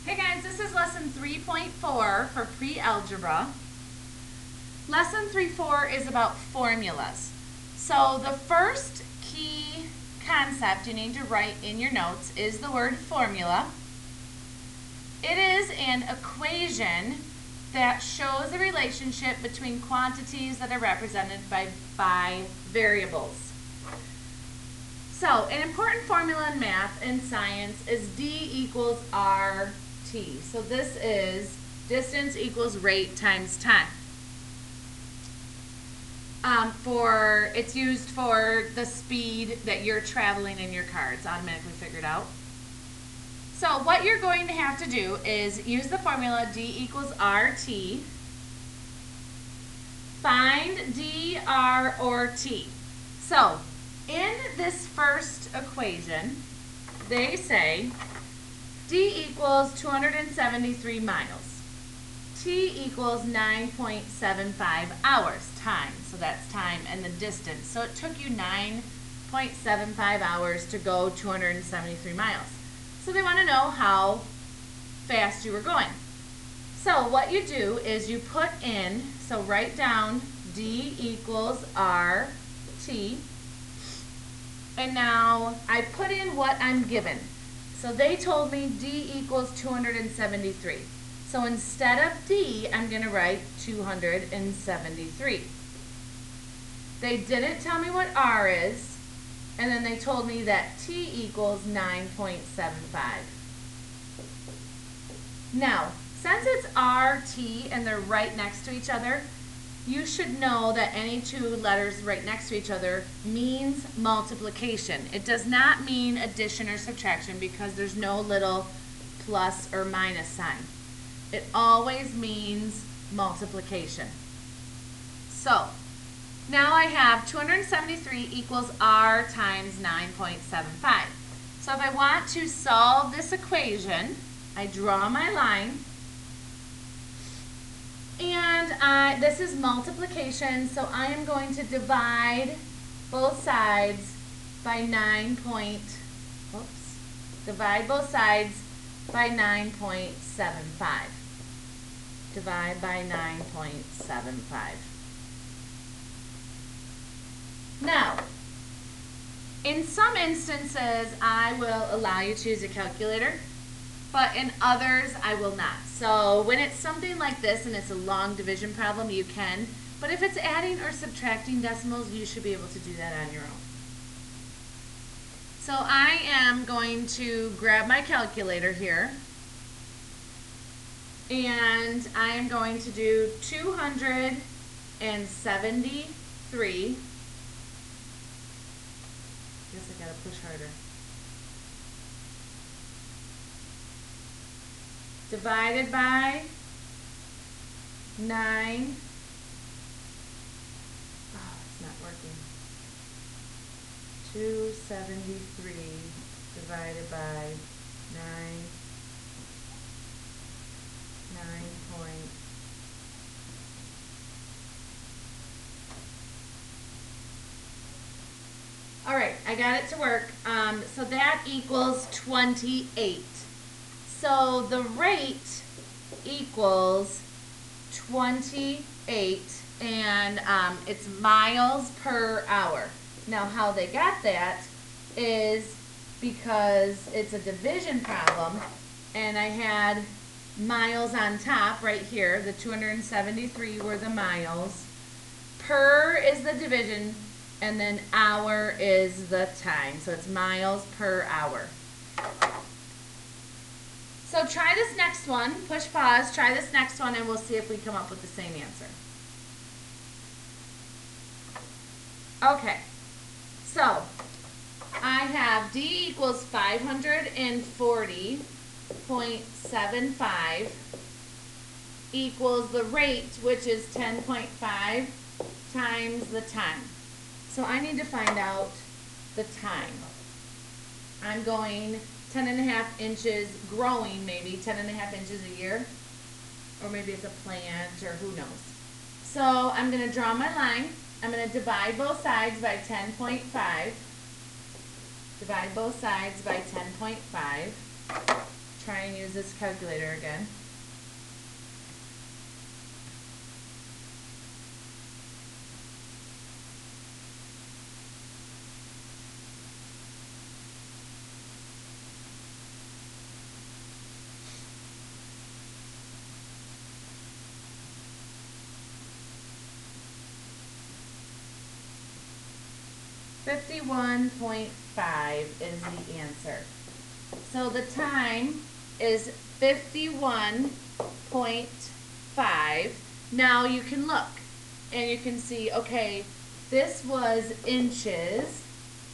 Hey guys, this is lesson 3.4 for pre-algebra. Lesson 3.4 is about formulas. So the first key concept you need to write in your notes is the word formula. It is an equation that shows the relationship between quantities that are represented by variables. So, an important formula in math and science is D equals RT. So this is distance equals rate times time. It's used for the speed that you're traveling in your car. It's automatically figured out. So what you're going to have to do is use the formula D equals RT. Find D, R, or T. So in this first equation, they say D equals 273 miles. T equals 9.75 hours, time. So that's time and the distance. So it took you 9.75 hours to go 273 miles. So they want to know how fast you were going. So what you do is you put in, so write down D equals RT. And now I put in what I'm given. So they told me D equals 273. So instead of D, I'm going to write 273. They didn't tell me what R is, and then they told me that T equals 9.75. Now, since it's R, T, and they're right next to each other, you should know that any two letters right next to each other means multiplication. It does not mean addition or subtraction because there's no little plus or minus sign. It always means multiplication. So, now I have 273 equals R times 9.75. So if I want to solve this equation, I draw my line. And this is multiplication, so I am going to divide both sides by 9.75. Divide by 9.75. Now, in some instances, I will allow you to use a calculator, but in others, I will not. So when it's something like this and it's a long division problem, you can. But if it's adding or subtracting decimals, you should be able to do that on your own. So I am going to grab my calculator here. And I am going to do 273. Guess I gotta push harder. Divided by 9. Oh, it's not working. 273 divided by 9. 9 point. All right, I got it to work. So that equals 28. So the rate equals 28, and it's miles per hour. Now how they got that is because it's a division problem, and I had miles on top right here. The 273 were the miles. Per is the division, and then hour is the time. So it's miles per hour. So try this next one, push pause, try this next one, and we'll see if we come up with the same answer. Okay, so I have D equals 540.75 equals the rate, which is 10.5 times the time. So I need to find out the time. I'm going 10.5 inches growing, maybe 10.5 inches a year, or maybe it's a plant, or who knows. So I'm going to draw my line. I'm going to divide both sides by 10.5. Divide both sides by 10.5. try and use this calculator again. $51.5 is the answer. So the time is 51.5. Now you can look and you can see, okay, this was inches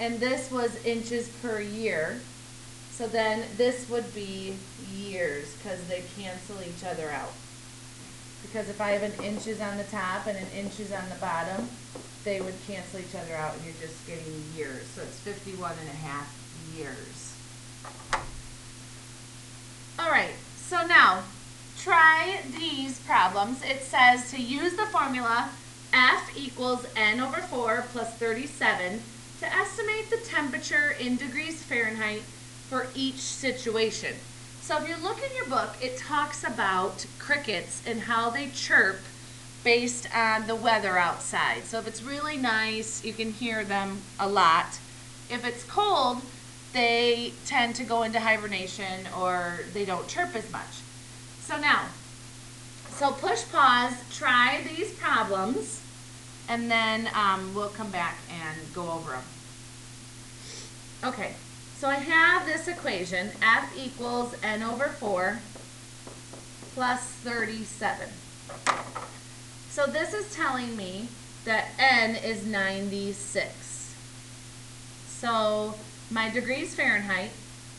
and this was inches per year. So then this would be years because they cancel each other out. Because if I have an inches on the top and an inches on the bottom, they would cancel each other out and you're just getting years. So it's 51.5 years. All right, so now try these problems. It says to use the formula F equals N over 4 plus 37 to estimate the temperature in degrees Fahrenheit for each situation. So if you look in your book, it talks about crickets and how they chirp based on the weather outside. So if it's really nice, you can hear them a lot. If it's cold, they tend to go into hibernation or they don't chirp as much. So now, push pause, try these problems, and then we'll come back and go over them. Okay, so I have this equation, F equals N over 4 plus 37. So this is telling me that N is 96. So my degrees Fahrenheit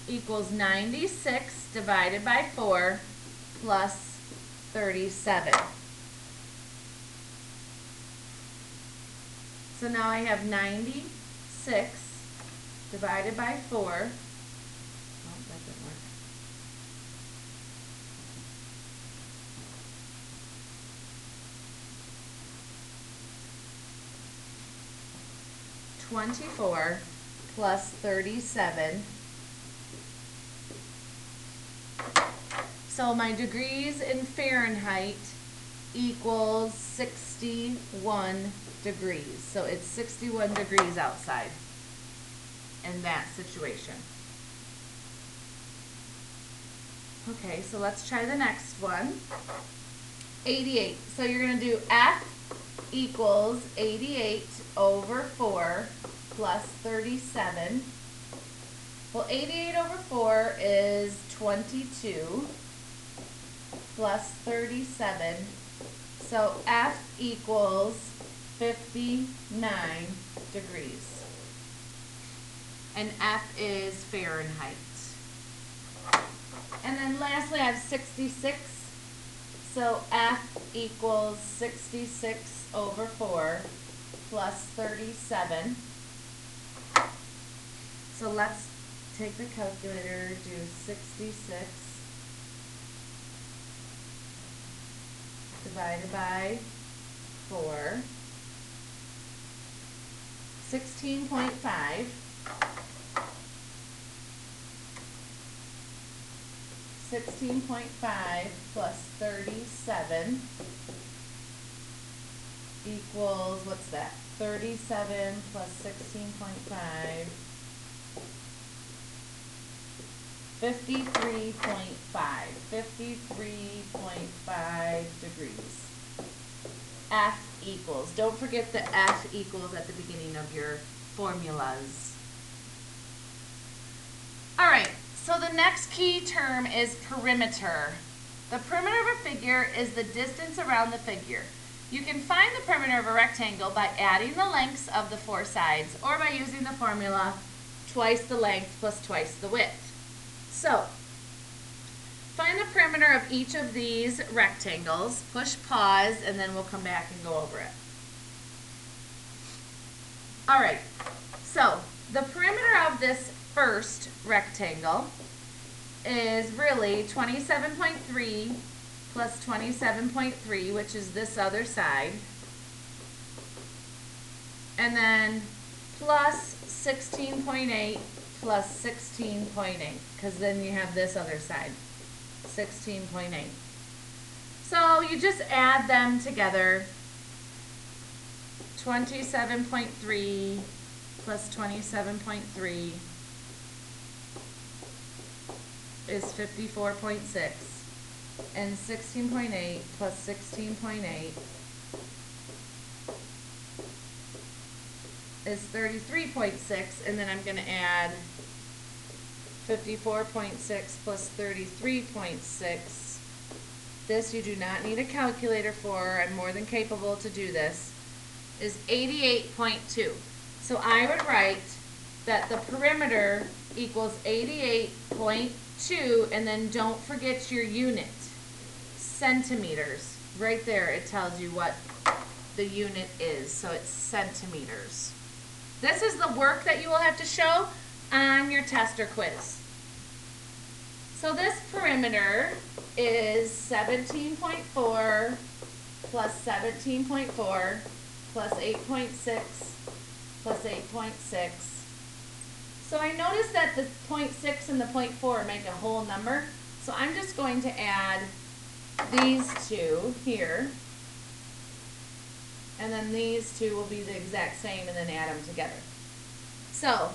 equals 96 divided by 4 plus 37. So now I have 96 divided by 4. Oh, that didn't work. 24 plus 37. So my degrees in Fahrenheit equals 61 degrees. So it's 61 degrees outside in that situation. Okay, so let's try the next one. 88. So you're going to do F equals 88 over 4 plus 37. Well, 88 over 4 is 22 plus 37. So F equals 59 degrees. And F is Fahrenheit. And then lastly, I have 66. So F equals 66 over 4 plus 37. So let's take the calculator, do 66 divided by 4. 16.5. 16.5 plus 37 equals, what's that? 37 plus 16.5, 53.5. 53.5 degrees. F equals. Don't forget the F equals at the beginning of your formulas. All right. So the next key term is perimeter. The perimeter of a figure is the distance around the figure. You can find the perimeter of a rectangle by adding the lengths of the four sides or by using the formula twice the length plus twice the width. So, find the perimeter of each of these rectangles, push pause, and then we'll come back and go over it. All right, so the perimeter of this first rectangle is really 27.3 plus 27.3, which is this other side, and then plus 16.8 plus 16.8, because then you have this other side. 16.8. So you just add them together. 27.3 plus 27.3 is 54.6. And 16.8 plus 16.8 is 33.6, and then I'm going to add 54.6 plus 33.6. This you do not need a calculator for. I'm more than capable to do this. Is 88.2. So I would write that the perimeter equals 88.2, and then don't forget your unit. Centimeters. Right there it tells you what the unit is. So it's centimeters. This is the work that you will have to show on your test or quiz. So this perimeter is 17.4 plus 17.4 plus 8.6 plus 8.6. So I noticed that the 0.6 and the 0.4 make a whole number. So I'm just going to add these two here. And then these two will be the exact same, and then add them together. So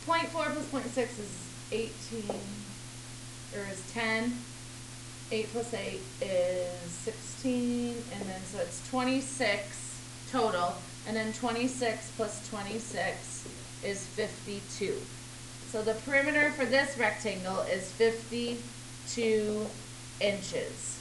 0.4 plus 0.6 is 18, or is 10. 8 plus 8 is 16, and then so it's 26 total, and then 26 plus 26 is 52. So the perimeter for this rectangle is 52 inches.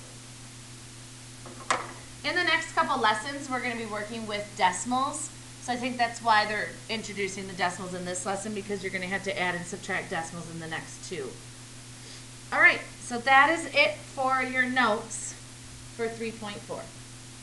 In the next couple lessons, we're going to be working with decimals. So I think that's why they're introducing the decimals in this lesson, because you're going to have to add and subtract decimals in the next two. All right, so that is it for your notes for 3.4.